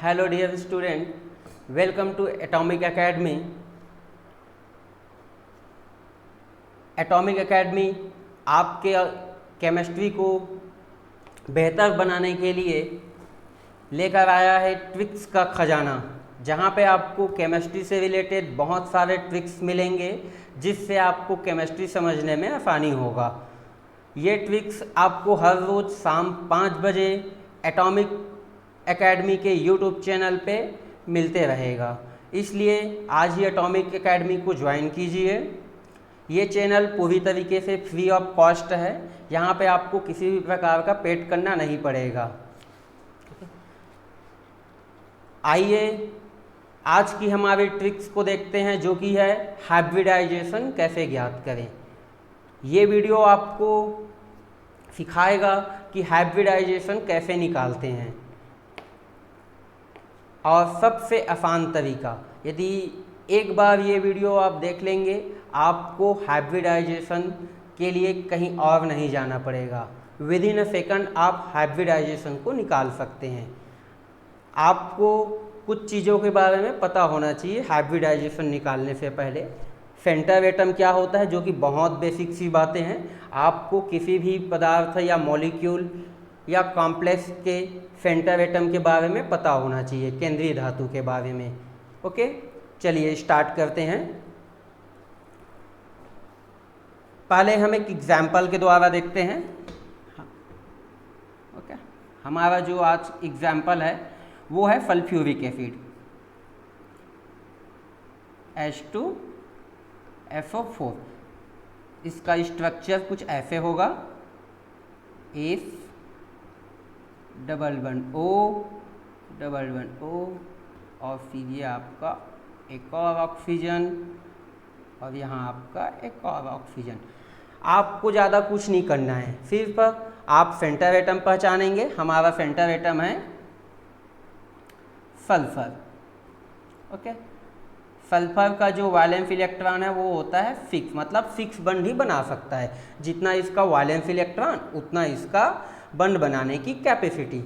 Hello dear student, welcome to Atomic Academy. Atomic Academy आपके chemistry को बेहतर बनाने के लिए लेकर आया है ट्रिक्स का खजाना, जहाँ पे आपको केमिस्ट्री से रिलेटेड बहुत सारे ट्रिक्स मिलेंगे जिससे आपको केमिस्ट्री समझने में आसानी होगा। ये ट्रिक्स आपको हर रोज़ शाम 5 बजे एटॉमिक एकेडमी के यूट्यूब चैनल पे मिलते रहेगा, इसलिए आज ही एटॉमिक एकेडमी को ज्वाइन कीजिए। ये चैनल पूरी तरीके से फ्री ऑफ कॉस्ट है, यहाँ पे आपको किसी भी प्रकार का पेड करना नहीं पड़ेगा। आइए आज की हमारे ट्रिक्स को देखते हैं, जो कि है हाइब्रिडाइजेशन कैसे ज्ञात करें। ये वीडियो आपको सिखाएगा कि हाइब्रिडाइजेशन कैसे निकालते हैं और सबसे आसान तरीका। यदि एक बार ये वीडियो आप देख लेंगे, आपको हाइब्रिडाइजेशन के लिए कहीं और नहीं जाना पड़ेगा। विद इन अ सेकंड आप हाइब्रिडाइजेशन को निकाल सकते हैं। आपको कुछ चीज़ों के बारे में पता होना चाहिए हाइब्रिडाइजेशन निकालने से पहले। सेंटर एटम क्या होता है, जो कि बहुत बेसिक सी बातें हैं। आपको किसी भी पदार्थ या मॉलिक्यूल या कॉम्प्लेक्स के सेंटर एटम के बारे में पता होना चाहिए, केंद्रीय धातु के बारे में। ओके, चलिए स्टार्ट करते हैं। पहले हम एक एग्जाम्पल के द्वारा देखते हैं। ओके, हमारा जो आज एग्जाम्पल है वो है सल्फ्यूरिक एसिड H2SO4। इसका स्ट्रक्चर कुछ ऐसे होगा, H डबल वन O और फिर ये आपका एक और ऑक्सीजन और यहाँ आपका एक और ऑक्सीजन। आपको ज़्यादा कुछ नहीं करना है, सिर्फ आप सेंटर एटम पहचानेंगे। हमारा सेंटर एटम है सल्फर। ओके, सल्फर का जो वैलेंस इलेक्ट्रॉन है वो होता है 6, मतलब 6 बंड ही बना सकता है। जितना इसका वैलेंस इलेक्ट्रॉन उतना इसका बंड बनाने की कैपेसिटी।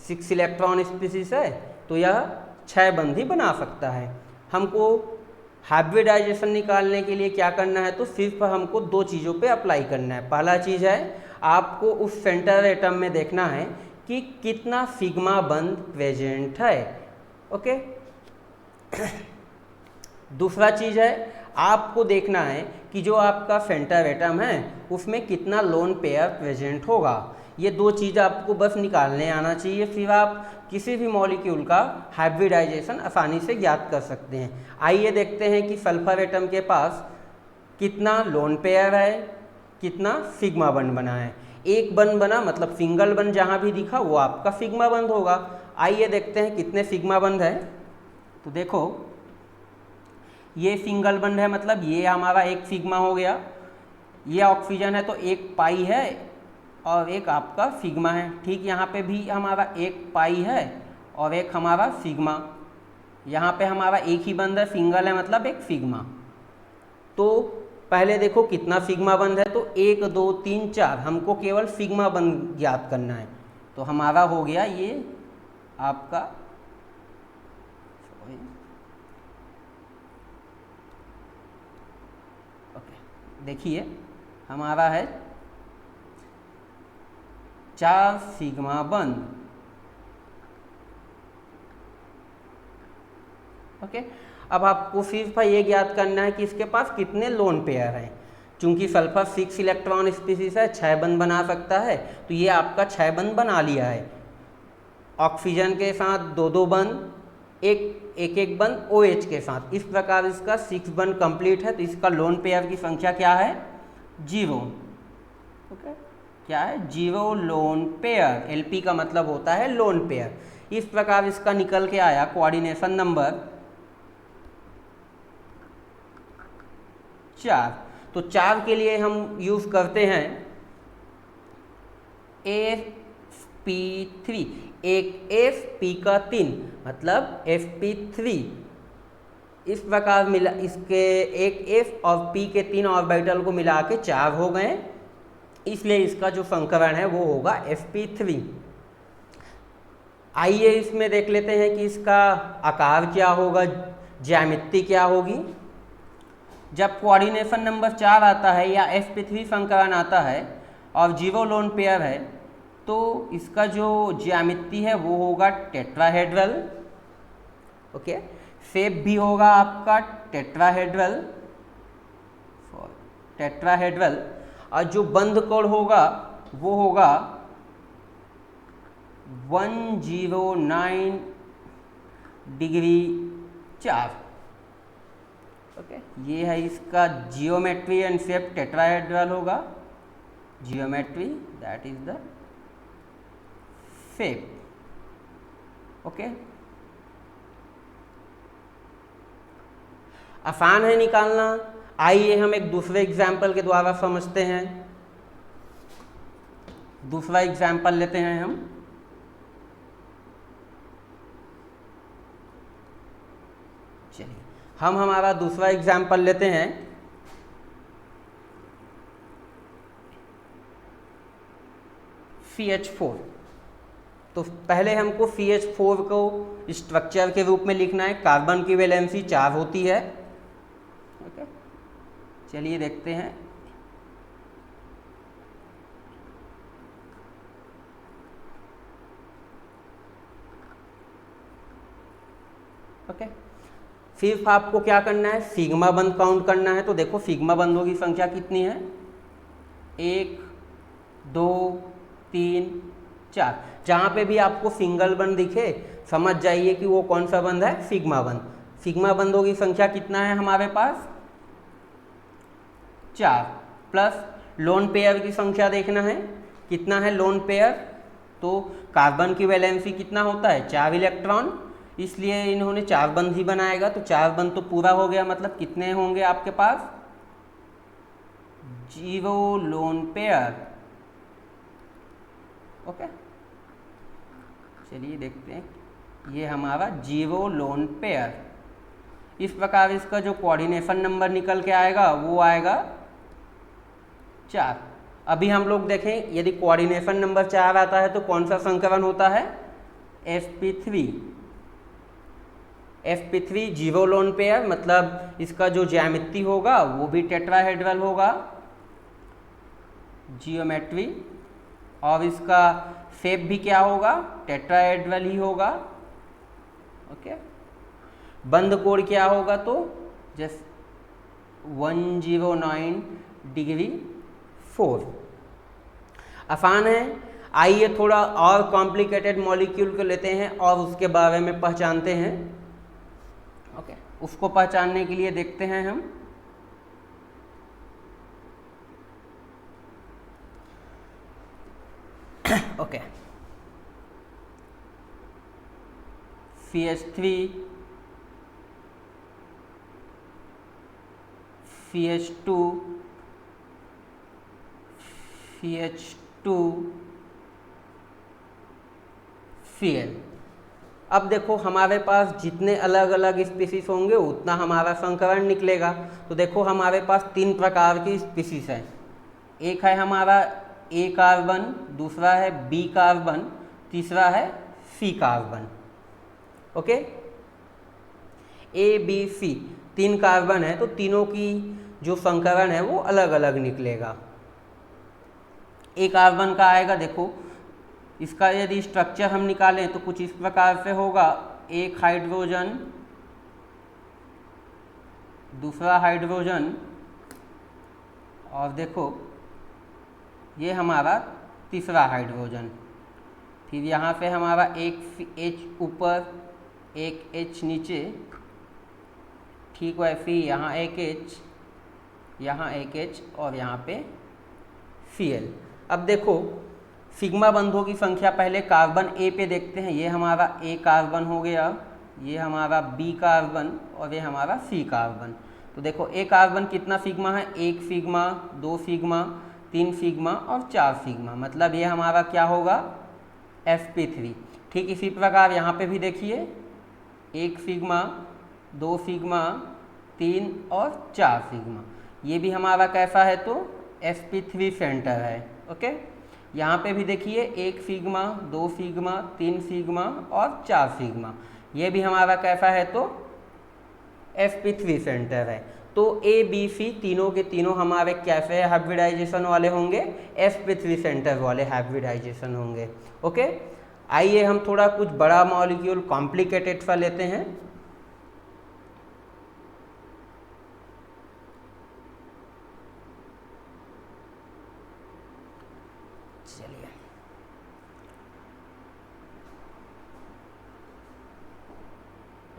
6 इलेक्ट्रॉन स्पीसीज है तो यह 6 बंद ही बना सकता है। हमको हाइब्रिडाइजेशन निकालने के लिए क्या करना है, तो सिर्फ हमको 2 चीज़ों पे अप्लाई करना है। पहला चीज़ है, आपको उस सेंटर एटम में देखना है कि कितना सिग्मा बंध प्रेजेंट है। ओके, दूसरा चीज़ है, आपको देखना है कि जो आपका सेंटर एटम है उसमें कितना लोन पेयर प्रेजेंट होगा। ये 2 चीज़ आपको बस निकालने आना चाहिए, फिर आप किसी भी मॉलिक्यूल का हाइब्रिडाइजेशन आसानी से ज्ञात कर सकते हैं। आइए देखते हैं कि सल्फर एटम के पास कितना लोन पेयर है, कितना सिग्मा बंध बना है। एक बंध बना मतलब सिंगल बंध जहाँ भी दिखा वो आपका सिग्मा बंध होगा। आइए देखते हैं कितने सिग्मा बंध है। तो देखो, ये सिंगल बंध है, मतलब ये हमारा एक सिग्मा हो गया। ये ऑक्सीजन है तो एक पाई है और एक आपका सिग्मा है। ठीक, यहाँ पे भी हमारा एक पाई है और एक हमारा सिग्मा। यहाँ पे हमारा एक ही बंध है, सिंगल है मतलब एक सिग्मा। तो पहले देखो कितना सिग्मा बंध है, तो 1 2 3 4, हमको केवल सिग्मा बंध ज्ञात करना है। तो हमारा हो गया ये आपका देखिए हमारा है 4 सिग्मा बंध। ओके, अब आपको सिर्फ ये ज्ञात करना है कि इसके पास कितने लोन पेयर हैं। चूंकि सल्फर 6 इलेक्ट्रॉन स्पीसीज है, 6 बंध बना सकता है, तो ये आपका 6 बंध बना लिया है। ऑक्सीजन के साथ 2 बंध, एक बंध OH के साथ। इस प्रकार इसका 6 बंध कंप्लीट है। तो इसका लोन पेयर की संख्या क्या है, 0। ओके, क्या है, 0 लोन पेयर। LP का मतलब होता है लोन पेयर। इस प्रकार इसका निकल के आया कोऑर्डिनेशन नंबर 4। तो 4 के लिए हम यूज करते हैं sp3, एक sp का 3 मतलब sp3। इस प्रकार मिला, इसके एक s और p के 3 ऑर्बिटल को मिला के 4 हो गए, इसलिए इसका जो संकरण है वो होगा sp3। आइए इसमें देख लेते हैं कि इसका आकार क्या होगा, ज्यामिति क्या होगी। जब कोऑर्डिनेशन नंबर 4 आता है या sp3 संकरण आता है और 0 लोन पेयर है तो इसका जो ज्यामिति है वो होगा टेट्राहेड्रल। ओके, शेप भी होगा आपका टेट्राहेड्रल और जो बंद कोण होगा वो होगा 109 डिग्री 4। ओके, ये है इसका जियोमेट्री एंड शेप टेट्राहेड्रल होगा। Geometry that is the shape. Okay, आसान है निकालना। आइए हम एक दूसरे एग्जाम्पल के द्वारा समझते हैं। दूसरा एग्जाम्पल लेते हैं हम। चलिए हम हमारा दूसरा एग्जाम्पल लेते हैं। CH4। तो पहले हमको CH4 को स्ट्रक्चर के रूप में लिखना है। कार्बन की वैलेंसी 4 होती है। ओके, चलिए देखते हैं। ओके, सिर्फ आपको क्या करना है, सिग्मा बंद काउंट करना है। तो देखो सिग्मा बंदों की संख्या कितनी है, 1 2 3 4। जहाँ पे भी आपको सिंगल बंद दिखे समझ जाइए कि वो कौन सा बंद है, सिग्मा बंद। सिग्मा बंदों की संख्या कितना है हमारे पास, 4। प्लस लोन पेयर की संख्या देखना है, कितना है लोन पेयर। तो कार्बन की वैलेंसी कितना होता है, 4 इलेक्ट्रॉन, इसलिए इन्होंने 4 बंद ही बनाएगा। तो 4 बंद तो पूरा हो गया, मतलब कितने होंगे आपके पास, 0 लोन पेयर। ओके, चलिए देखते हैं, ये हमारा 0 लोन पेयर। इस प्रकार इसका जो कोऑर्डिनेशन नंबर निकल के आएगा वो आएगा 4। अभी हम लोग देखें, यदि कोऑर्डिनेशन नंबर 4 आता है तो कौन सा संकरण होता है, sp3। sp3 0 लोन पेयर, मतलब इसका जो ज्यामिति होगा वो भी टेट्राहेड्रल होगा, जियोमेट्री। और इसका शेप भी क्या होगा, टेट्राहेड्रल ही होगा। ओके, बंद कोण क्या होगा, तो जस्ट 109 डिग्री 4। आसान है। आइए थोड़ा और कॉम्प्लिकेटेड मॉलिक्यूल को लेते हैं और उसके बारे में पहचानते हैं। ओके, उसको पहचानने के लिए देखते हैं हम। Okay, CH3 CH2 CH2 Cl। अब देखो हमारे पास जितने अलग अलग स्पीसीज होंगे उतना हमारा संकरण निकलेगा। तो देखो हमारे पास 3 प्रकार की स्पीसीज हैं। एक है हमारा A कार्बन, दूसरा है B कार्बन, तीसरा है C carbon. Okay, A B C 3 carbon है, तो तीनों की जो संकरण है वो अलग अलग निकलेगा। A कार्बन का आएगा, देखो इसका यदि स्ट्रक्चर हम निकालें तो कुछ इस प्रकार से होगा, एक हाइड्रोजन, दूसरा हाइड्रोजन, और देखो ये हमारा तीसरा हाइड्रोजन। फिर यहाँ पे हमारा एक H ऊपर, एक H नीचे, ठीक है। फिर यहाँ एक H, यहाँ एक H और यहाँ पे Cl। अब देखो सिग्मा बंधों की संख्या पहले कार्बन A पे देखते हैं। ये हमारा A कार्बन हो गया, ये हमारा B कार्बन और ये हमारा C कार्बन। तो देखो A कार्बन कितना सिग्मा है, 1 सिग्मा, 2 सिग्मा, 3 सिग्मा और 4 सिग्मा, मतलब ये हमारा क्या होगा, sp3। ठीक इसी प्रकार यहाँ पे भी देखिए, 1 सिग्मा, 2 सिग्मा, 3 और 4 सिग्मा, ये भी हमारा कैसा है, तो sp3 सेंटर है। ओके, यहाँ पे भी देखिए 1 सिग्मा, 2 सिग्मा, 3 सिग्मा और 4 सिग्मा। ये भी हमारा कैसा है तो sp3 सेंटर है। तो ए बी सी तीनों के तीनों हमारे कैसे हाइब्रिडाइजेशन वाले होंगे, sp3 सेंटर वाले हाइब्रिडाइजेशन होंगे। ओके, आइए हम थोड़ा कुछ बड़ा मॉलिक्यूल कॉम्प्लिकेटेड सा लेते हैं।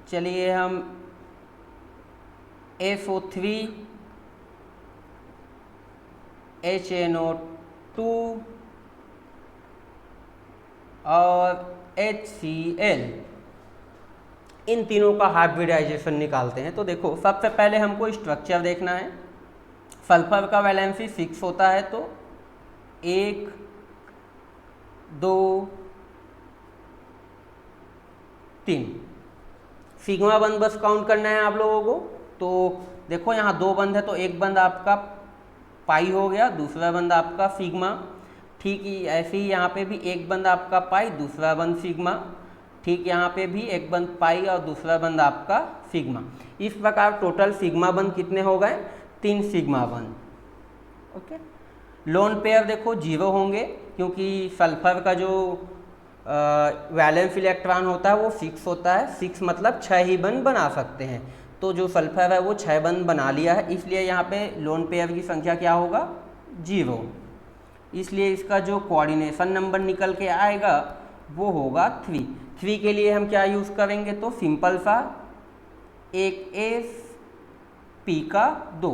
चलिए हम FO3 HNO2 और HCl इन तीनों का हाइब्रिडाइजेशन निकालते हैं। तो देखो सबसे पहले हमको स्ट्रक्चर देखना है। सल्फर का वैलेंसी 6 होता है, तो 1 2 3 सिग्मा बंद बस काउंट करना है आप लोगों को। तो देखो यहाँ 2 बंद है, तो एक बंद आपका पाई हो गया, दूसरा बंद आपका सिग्मा। ठीक ही ऐसे ही यहाँ पे भी एक बंद आपका पाई, दूसरा बंद सिग्मा। ठीक यहाँ पे भी एक बंद पाई और दूसरा बंद आपका सिग्मा। इस प्रकार टोटल सिग्मा बंद कितने हो गए, 3 सिग्मा बंद। ओके, लोन पेयर देखो 0 होंगे, क्योंकि सल्फर का जो वैलेंस इलेक्ट्रॉन होता है वो 6 होता है। 6 मतलब 6 ही बंद बना सकते हैं। तो जो सल्फर है वो 6 बंद बना लिया है, इसलिए यहाँ पे लोन पेयर की संख्या क्या होगा, 0। इसलिए इसका जो कोऑर्डिनेशन नंबर निकल के आएगा वो होगा 3। 3 के लिए हम क्या यूज़ करेंगे, तो सिंपल सा 1s p का 2,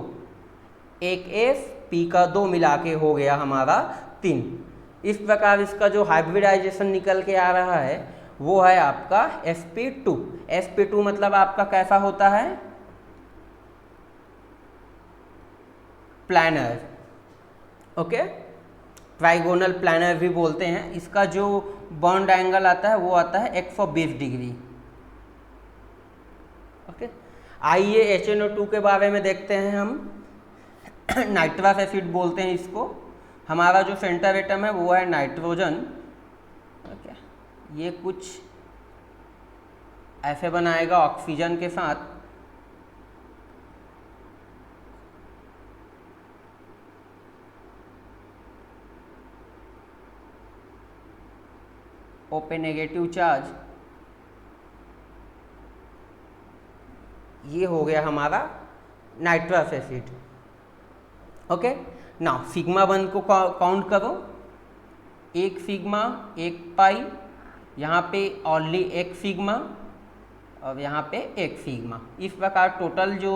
1s p का 2 मिला के हो गया हमारा 3। इस प्रकार इसका जो हाइब्रिडाइजेशन निकल के आ रहा है वो है आपका sp2। sp2 मतलब आपका कैसा होता है, प्लानर। ओके, ट्राइगोनल प्लानर भी बोलते हैं। इसका जो बॉन्ड एंगल आता है वो आता है 120 डिग्री। ओके, आइए HNO2 के बारे में देखते हैं हम। नाइट्रस एसिड बोलते हैं इसको। हमारा जो सेंटर एटम है वो है नाइट्रोजन। ओके, ये कुछ ऐसे बनाएगा ऑक्सीजन के साथ। ओपन नेगेटिव चार्ज, ये हो गया हमारा nitrous acid. Okay, now sigma बंद को काउंट करो, 1 सिग्मा 1 पाई, यहाँ पे ओनली 1 सिग्मा और यहाँ पे 1 सिग्मा। इस प्रकार टोटल जो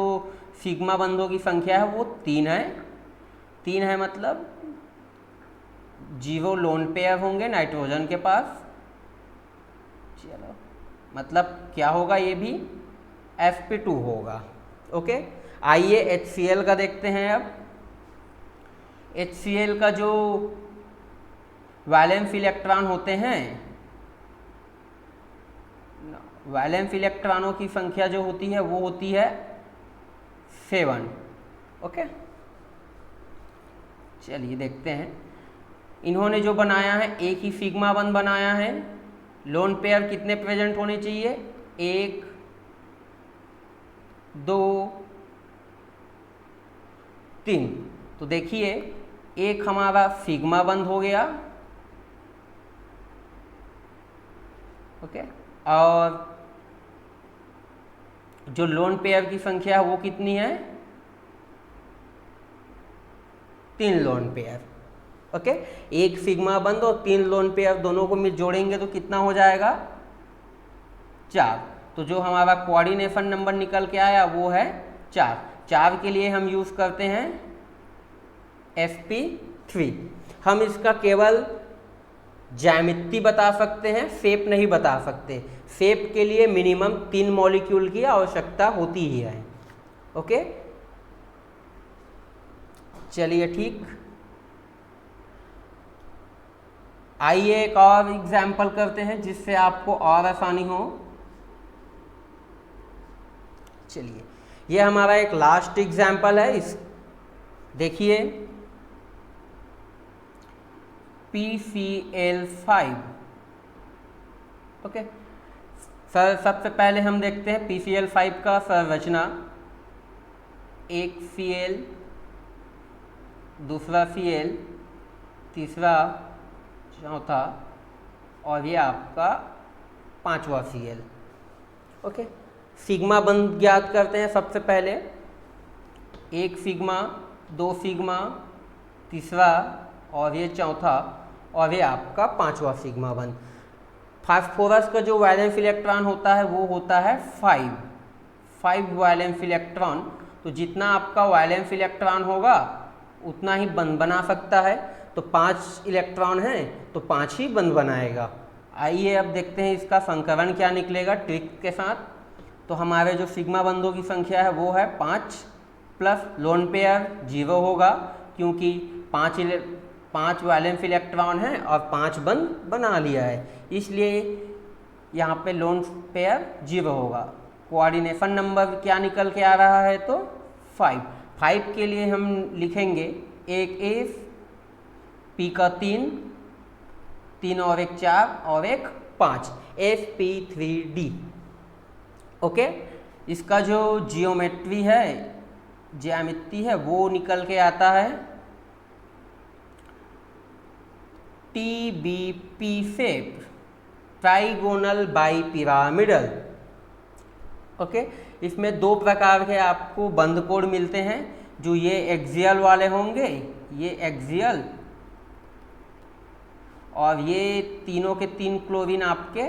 सिग्मा बंदों की संख्या है वो 3 है। 3 है मतलब 0 लोन पेयर होंगे नाइट्रोजन के पास। चलो, मतलब क्या होगा, ये भी sp2 होगा। ओके, आइए HCl का देखते हैं। अब HCl का जो वैलेंस इलेक्ट्रॉन होते हैं, वैलेंस इलेक्ट्रॉनों की संख्या जो होती है वो होती है 7। ओके, चलिए देखते हैं। इन्होंने जो बनाया है एक ही सिग्मा बंद बनाया है। लोन पेयर कितने प्रेजेंट होने चाहिए, 1 2 3। तो देखिए एक हमारा सिग्मा बंद हो गया। ओके, और जो लोन पेयर की संख्या है वो कितनी है, 3 लोन पेयर। ओके, 1 सिग्मा बंद और 3 लोन पेयर दोनों को मिल जोड़ेंगे तो कितना हो जाएगा, 4। तो जो हमारा कोऑर्डिनेशन नंबर निकल के आया वो है 4। 4 के लिए हम यूज करते हैं sp3। हम इसका केवल ज्यामिति बता सकते हैं, शेप नहीं बता सकते। शेप के लिए मिनिमम 3 मॉलिक्यूल की आवश्यकता होती ही है। ओके, चलिए ठीक। आइए एक और एग्जाम्पल करते हैं जिससे आपको और आसानी हो। चलिए, ये हमारा एक लास्ट एग्जाम्पल है। इस देखिए PCl5। ओके सर, सबसे पहले हम देखते हैं PCl5 का संरचना। एक Cl, दूसरा Cl, तीसरा, चौथा और ये आपका पांचवा Cl। ओके सिग्मा बंध ज्ञात करते हैं सबसे पहले। एक सिग्मा, दो सिग्मा, तीसरा और ये चौथा और ये आपका पांचवा सिग्मा बंध। फास्फोरस का जो वैलेंस इलेक्ट्रॉन होता है वो होता है 5 वैलेंस इलेक्ट्रॉन। तो जितना आपका वैलेंस इलेक्ट्रॉन होगा उतना ही बंध बना सकता है। तो 5 इलेक्ट्रॉन हैं तो 5 ही बंध बनाएगा। आइए अब देखते हैं इसका संकरण क्या निकलेगा ट्रिक के साथ। तो हमारे जो सिग्मा बंधों की संख्या है वो है 5 प्लस लोन पेयर 0 होगा, क्योंकि 5 वैलेंस इलेक्ट्रॉन हैं और 5 बंध बना लिया है, इसलिए यहाँ पे लोन पेयर 0 होगा। कोऑर्डिनेशन नंबर क्या निकल के आ रहा है तो 5 के लिए हम लिखेंगे एक F, P का 3 और एक 4 और एक 5, sp3d। ओके इसका जो ज्योमेट्री है वो निकल के आता है TBP shape, trigonal bi pyramidal. Okay इसमें 2 प्रकार के आपको बंध कोड मिलते हैं। जो ये एक्सियल वाले होंगे, ये एक्सियल, और ये तीनों के 3 क्लोरीन आपके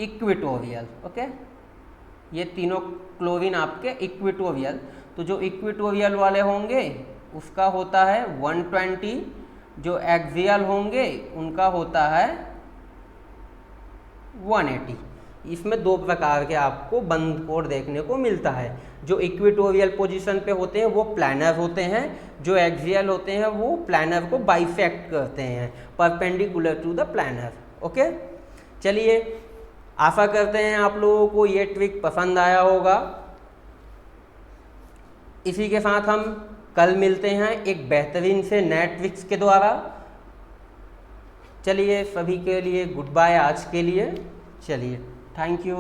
इक्वेटोरियल। ओके ये तीनों क्लोरीन आपके इक्वेटोरियल। तो जो इक्वेटोरियल वाले होंगे उसका होता है 120, जो एक्सियल होंगे उनका होता है 180। इसमें 2 प्रकार के आपको बंध कोड देखने को मिलता है। जो इक्वेटोरियल पोजीशन पे होते हैं वो प्लानर होते हैं, जो एक्सियल होते हैं वो प्लानर को बाइसेक्ट करते हैं perpendicular to the planar. Okay चलिए आशा करते हैं आप लोगों को ये ट्रिक पसंद आया होगा। इसी के साथ हम कल मिलते हैं एक बेहतरीन से नए ट्रिक्स के द्वारा। चलिए सभी के लिए गुड बाय आज के लिए। चलिए थैंक यू।